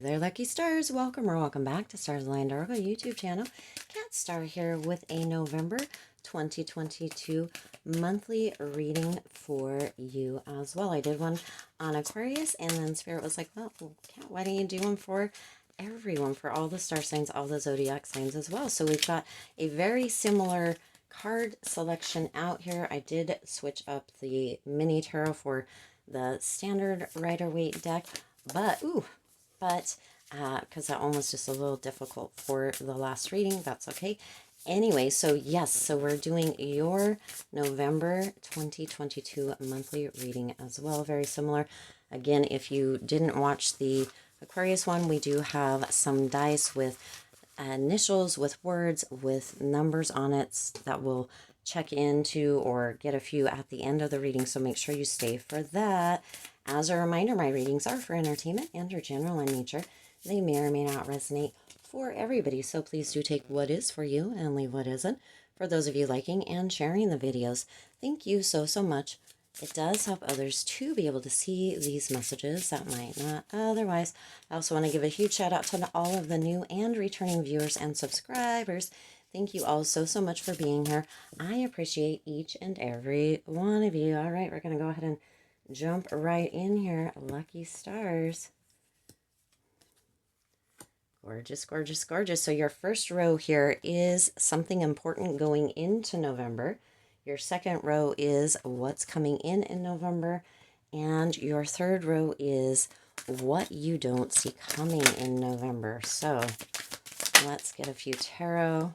There, lucky stars. Welcome or welcome back to Stars Aligned Oracle YouTube channel. Cat Star here with a November 2022 monthly reading for you as well. I did one on Aquarius, and then Spirit was like, well, Cat, why don't you do one for everyone, for all the star signs, all the zodiac signs as well? So we've got a very similar card selection out here. I did switch up the mini tarot for the standard Rider-Waite deck, but because that one was just a little difficult for the last reading. That's okay. Anyway, so yes, so we're doing your November 2022 monthly reading as well. Very similar. Again, if you didn't watch the Aquarius one, we do have some dice with initials, with words, with numbers on it that will check into or get a few at the end of the reading. So make sure you stay for that. As a reminder, my readings are for entertainment and are general in nature. They may or may not resonate for everybody, so please do take what is for you and leave what isn't. For those of you liking and sharing the videos, thank you so much. It does help others to be able to see these messages that might not otherwise. I also want to give a huge shout out to all of the new and returning viewers and subscribers. Thank you all so much for being here. I appreciate each and every one of you. All right, we're going to go ahead and jump right in here. Lucky stars. Gorgeous, gorgeous, gorgeous. So your first row here is something important going into November. Your second row is what's coming in November. And your third row is what you don't see coming in November. So let's get a few tarot.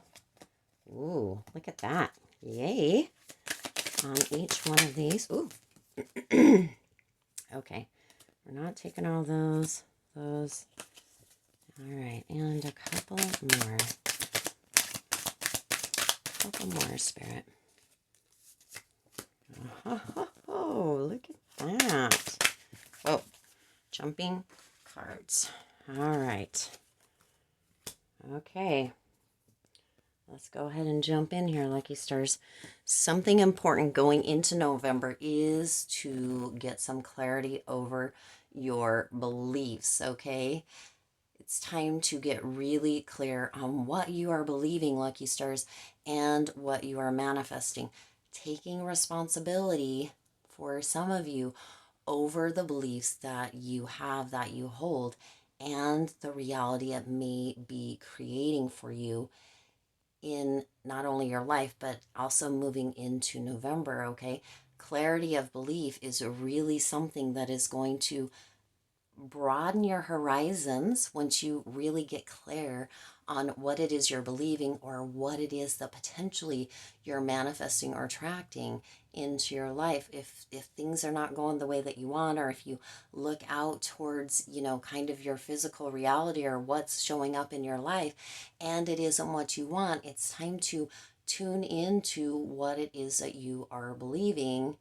Ooh, look at that. Yay. On each one of these. Ooh. Okay. We're not taking all those. All right, and a couple more. Spirit. Oh, look at that. Oh, jumping cards. All right. Okay. Let's go ahead and jump in here, lucky stars. Something important going into November is to get some clarity over your beliefs, okay? It's time to get really clear on what you are believing, lucky stars, and what you are manifesting. Taking responsibility for some of you over the beliefs that you have, that you hold, and the reality it may be creating for you in not only your life, but also moving into November, okay? Clarity of belief is really something that is going to broaden your horizons once you really get clear on what it is you're believing or what it is that potentially you're manifesting or attracting into your life. If things are not going the way that you want, or if you look out towards, kind of your physical reality or what's showing up in your life and it isn't what you want, it's time to tune into what it is that you are believing.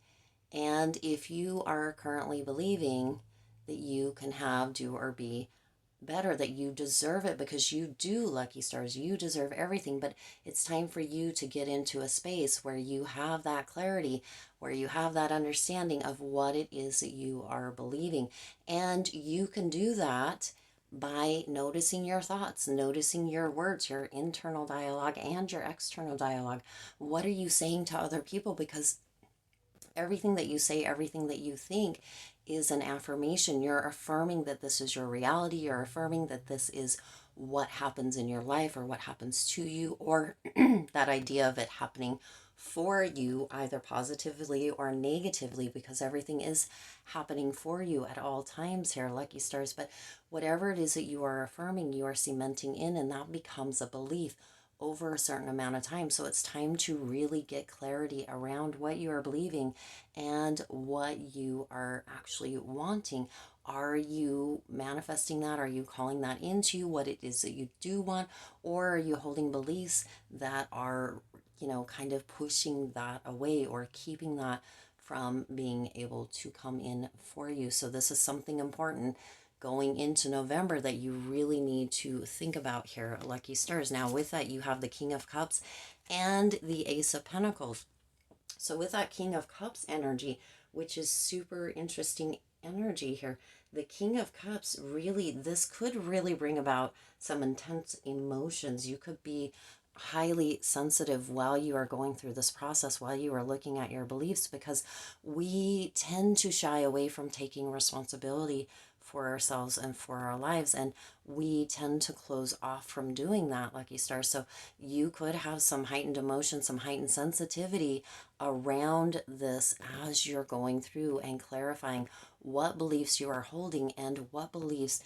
And if you are currently believing that you can have, do, or be better, that you deserve it, because you do, lucky stars, you deserve everything. But it's time for you to get into a space where you have that clarity, where you have that understanding of what it is that you are believing. And you can do that by noticing your thoughts, noticing your words, your internal dialogue and your external dialogue. What are you saying to other people? Because everything that you say, everything that you think is an affirmation. You're affirming that this is your reality. You're affirming that this is what happens in your life or what happens to you, or that idea of it happening for you, either positively or negatively, because everything is happening for you at all times here, lucky stars. But whatever it is that you are affirming, you are cementing in, and that becomes a belief over a certain amount of time. So it's time to really get clarity around what you are believing and what you are actually wanting. Are you manifesting that? Are you calling that into what it is that you do want? Or are you holding beliefs that are, kind of pushing that away or keeping that from being able to come in for you? So this is something important going into November that you really need to think about here, lucky stars. Now with that, you have the King of Cups and the Ace of Pentacles. So with that King of Cups energy, which is super interesting energy here, the King of Cups, really, this could really bring about some intense emotions. You could be highly sensitive while you are going through this process, while you are looking at your beliefs, because we tend to shy away from taking responsibility for ourselves and for our lives, and we tend to close off from doing that, lucky star. So you could have some heightened emotion, some heightened sensitivity around this as you're going through and clarifying what beliefs you are holding and what beliefs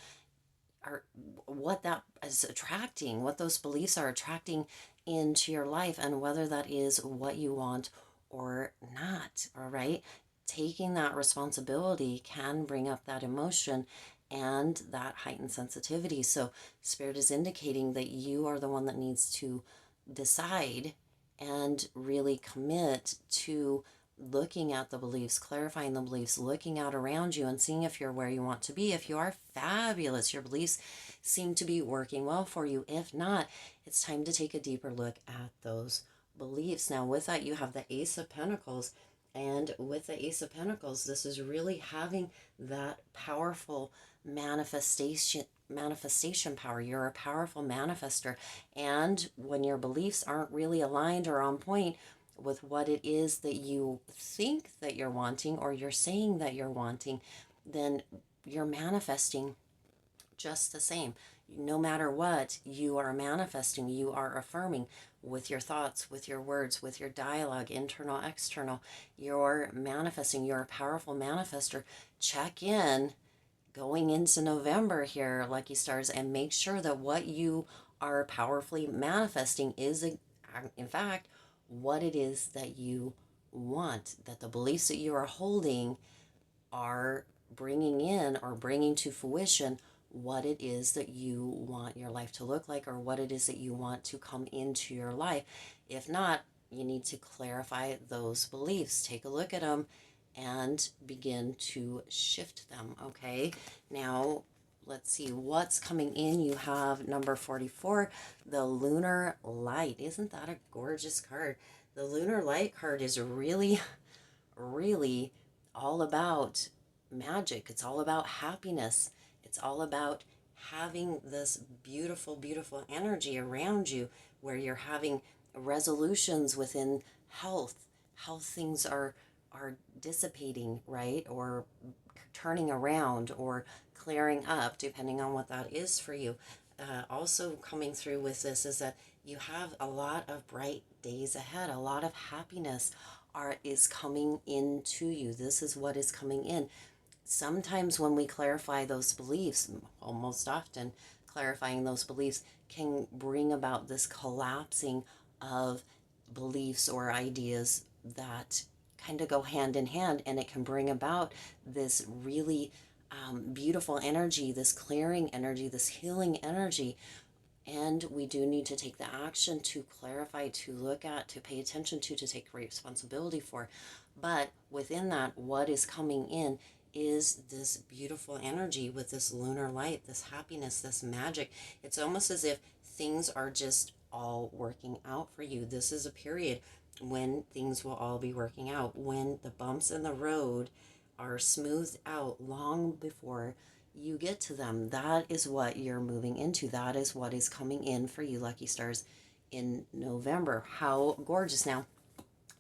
are, what that is attracting, what those beliefs are attracting into your life, and whether that is what you want or not. All right, taking that responsibility can bring up that emotion and that heightened sensitivity. So spirit is indicating that you are the one that needs to decide and really commit to looking at the beliefs, clarifying the beliefs, looking out around you and seeing if you're where you want to be. If you are, fabulous, your beliefs seem to be working well for you. If not, it's time to take a deeper look at those beliefs. Now, with that, you have the Ace of Pentacles. And with the Ace of Pentacles, this is really having that powerful manifestation power. You're a powerful manifester. And when your beliefs aren't really aligned or on point with what it is that you think that you're wanting or you're saying that you're wanting, then you're manifesting just the same. No matter what, you are manifesting, you are affirming with your thoughts, with your words, with your dialogue, internal, external. You're manifesting, you're a powerful manifester. Check in going into November here, lucky stars, and make sure that what you are powerfully manifesting is, in fact, what it is that you want, that the beliefs that you are holding are bringing in or bringing to fruition what it is that you want your life to look like, or what it is that you want to come into your life. If not, you need to clarify those beliefs. Take a look at them and begin to shift them. Okay, now let's see what's coming in. You have number 44, the Lunar Light. Isn't that a gorgeous card? The Lunar Light card is really, really all about magic. It's all about happiness. It's all about having this beautiful, beautiful energy around you where you're having resolutions within health. How things are dissipating, right? Or turning around or clearing up, depending on what that is for you. Also coming through with this is that you have a lot of bright days ahead. A lot of happiness is coming into you. This is what is coming in. Sometimes when we clarify those beliefs, almost often clarifying those beliefs can bring about this collapsing of beliefs or ideas that kind of go hand in hand, and it can bring about this really beautiful energy, this clearing energy, this healing energy. And we do need to take the action to clarify, to look at, to pay attention to take responsibility for. But within that, what is coming in is this beautiful energy with this lunar light, this happiness, this magic. It's almost as if things are just all working out for you. This is a period when things will all be working out, when the bumps in the road are smoothed out long before you get to them. That is what you're moving into. That is what is coming in for you, lucky stars, in November. How gorgeous. Now,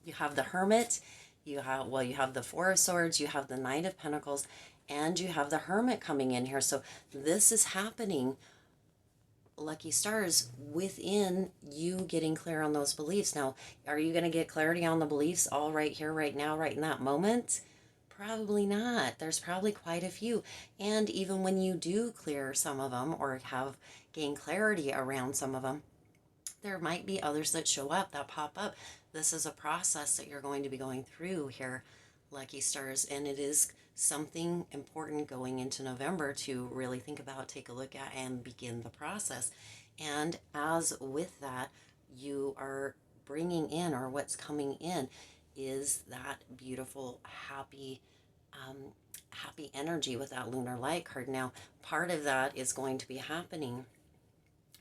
you have the Hermit, you have the Four of Swords, you have the Knight of Pentacles, and you have the Hermit coming in here. So this is happening, lucky stars, within you getting clear on those beliefs. Now, are you going to get clarity on the beliefs all right here, right now, right in that moment? Probably not. There's probably quite a few. And even when you do clear some of them or have gained clarity around some of them, there might be others that show up, that pop up. This is a process that you're going to be going through here, lucky stars, and it is something important going into November to really think about, take a look at, and begin the process. And as with that, you are bringing in, or what's coming in is that beautiful, happy energy with that lunar light card. Now, part of that is going to be happening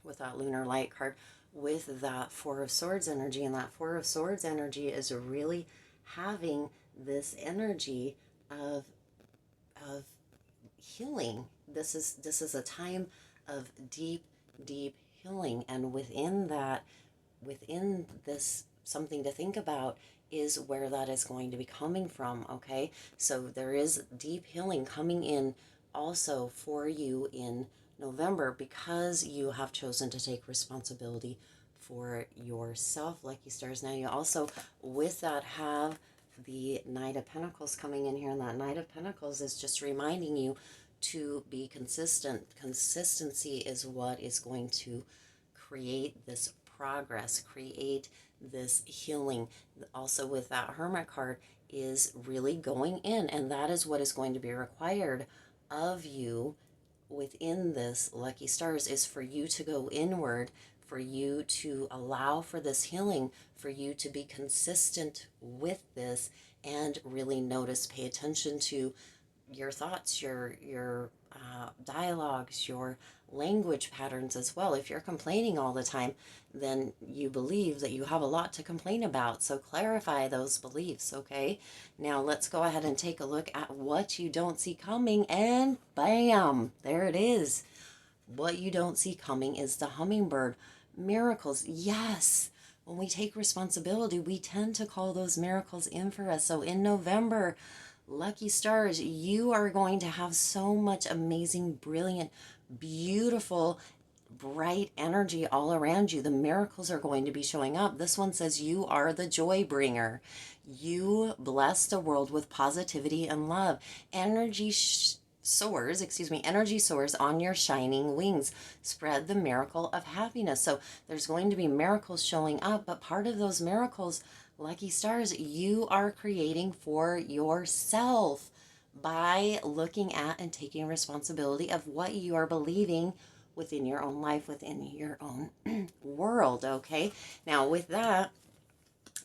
with that lunar light card with that Four of Swords energy, and that Four of Swords energy is really having this energy of healing. This is a time of deep, deep healing. And within that, within this, something to think about is where that is going to be coming from. Okay, so there is deep healing coming in also for you in November, because you have chosen to take responsibility for yourself, lucky stars. Now you also with that have the Knight of Pentacles coming in here, and that Knight of Pentacles is just reminding you to be consistent. Consistency is what is going to create this progress, create this healing. Also with that Hermit card is really going in, and that is what is going to be required of you within this, lucky stars, is for you to go inward, for you to allow for this healing, for you to be consistent with this, and really notice, pay attention to your thoughts, your dialogues, your language patterns as well. If you're complaining all the time, then you believe that you have a lot to complain about. So clarify those beliefs, okay? Now let's go ahead and take a look at what you don't see coming, and bam, there it is. What you don't see coming is the hummingbird. Miracles, yes. When we take responsibility, we tend to call those miracles in for us. So in November, lucky stars, you are going to have so much amazing, brilliant, beautiful, bright energy all around you. The miracles are going to be showing up. This one says you are the joy bringer. You bless the world with positivity and love. Energy soars on your shining wings. Spread the miracle of happiness. So there's going to be miracles showing up, but part of those miracles, lucky stars, you are creating for yourself by looking at and taking responsibility of what you are believing within your own life, within your own world. Okay, now with that,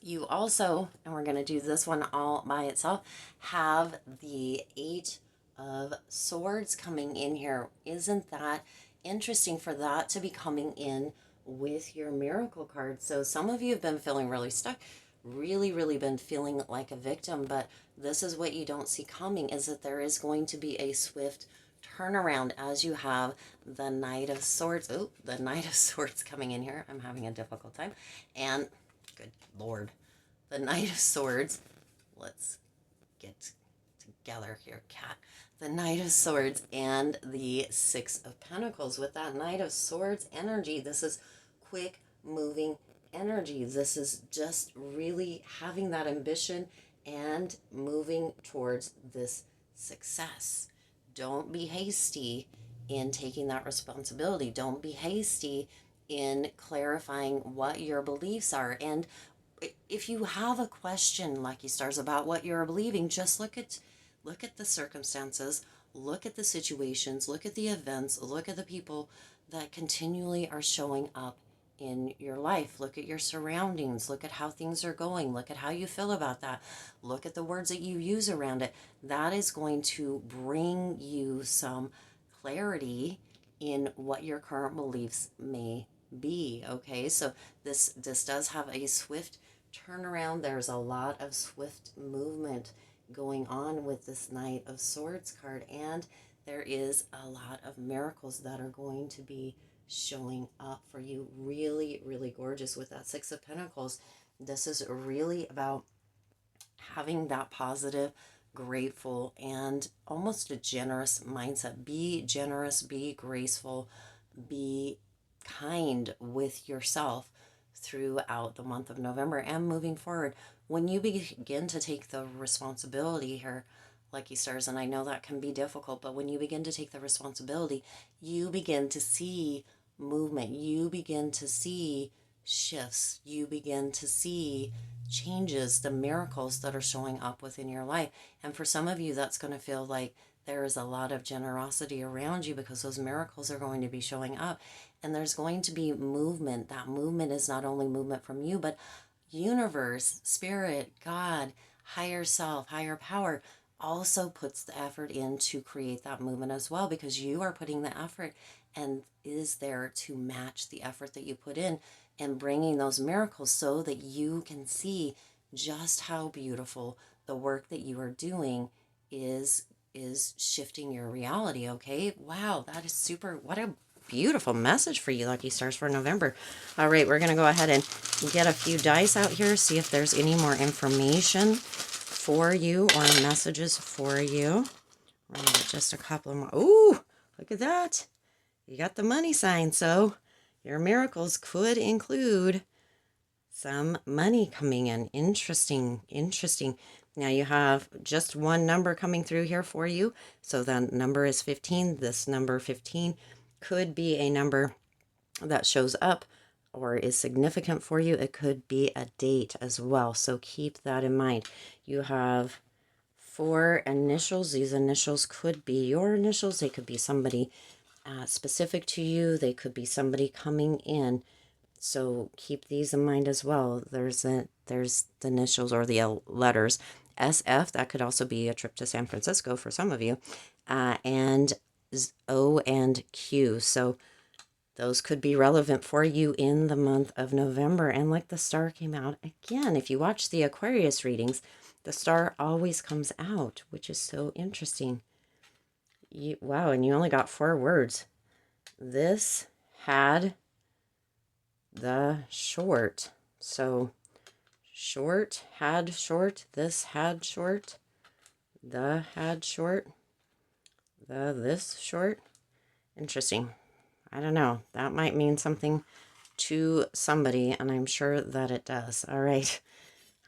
you also, and we're going to do this one all by itself, have the Eight of Swords coming in here. Isn't that interesting for that to be coming in with your miracle card? So some of you have been feeling really stuck, really been feeling like a victim, but this is what you don't see coming, is that there is going to be a swift turnaround as you have the Knight of Swords. Oh, the Knight of Swords coming in here. I'm having a difficult time. And good Lord, the Knight of Swords. Let's get together here, cat. The Knight of Swords and the Six of Pentacles. With that Knight of Swords energy, this is quick moving energy. This is just really having that ambition and moving towards this success. Don't be hasty in taking that responsibility. Don't be hasty in clarifying what your beliefs are. And if you have a question, lucky stars, about what you're believing, just look at the circumstances, look at the situations, look at the events, look at the people that continually are showing up in your life. Look at your surroundings, look at how things are going, look at how you feel about that, look at the words that you use around it. That is going to bring you some clarity in what your current beliefs may be. Okay, so this does have a swift turnaround. There's a lot of swift movement going on with this Knight of Swords card, and there is a lot of miracles that are going to be showing up for you. Really gorgeous with that Six of Pentacles. This is really about having that positive, grateful, and almost a generous mindset. Be generous, be graceful, be kind with yourself throughout the month of November and moving forward. When you begin to take the responsibility here, lucky stars, and I know that can be difficult, but when you begin to take the responsibility, you begin to see movement, you begin to see shifts, you begin to see changes, the miracles that are showing up within your life. And for some of you, that's going to feel like there is a lot of generosity around you because those miracles are going to be showing up, and there's going to be movement. That movement is not only movement from you, but universe, spirit, God, higher self, higher power also puts the effort in to create that movement as well, because you are putting the effort and is there to match the effort that you put in and bringing those miracles so that you can see just how beautiful the work that you are doing is is shifting your reality, okay? Wow, that is super. What a beautiful message for you, lucky stars, for November. All right, we're going to go ahead and get a few dice out here, see if there's any more information for you or messages for you. We're going to get just a couple more. Ooh, look at that. You got the money sign, so your miracles could include some money coming in. Interesting, interesting. Now you have just one number coming through here for you. So the number is 15. This number 15 could be a number that shows up or is significant for you. It could be a date as well. So keep that in mind. You have 4 initials. These initials could be your initials. They could be somebody specific to you. They could be somebody coming in. So keep these in mind as well. There's the initials or the letters. SF, that could also be a trip to San Francisco for some of you. And O and Q. So those could be relevant for you in the month of November. And like the star came out again, if you watch the Aquarius readings, the star always comes out, which is so interesting. Wow, and you only got 4 words. This had the short. So short, had short, this had short, the had short, the this short. Interesting. I don't know. That might mean something to somebody, and I'm sure that it does. All right.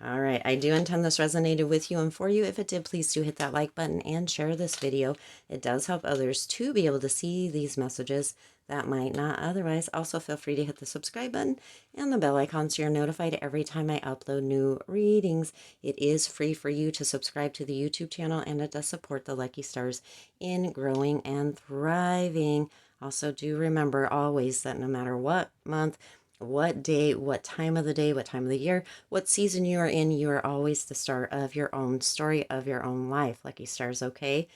All right. I do intend this resonated with you and for you. If it did, please do hit that like button and share this video. It does help others to be able to see these messages that might not otherwise. Also, feel free to hit the subscribe button and the bell icon so you're notified every time I upload new readings. It is free for you to subscribe to the YouTube channel, and it does support the lucky stars in growing and thriving. Also, do remember always that no matter what month, what day, what time of the day, what time of the year, what season you are in, you are always the star of your own story, of your own life, lucky stars, okay?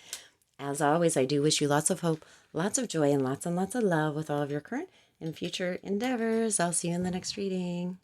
As always, I do wish you lots of hope, lots of joy, and lots of love with all of your current and future endeavors. I'll see you in the next reading.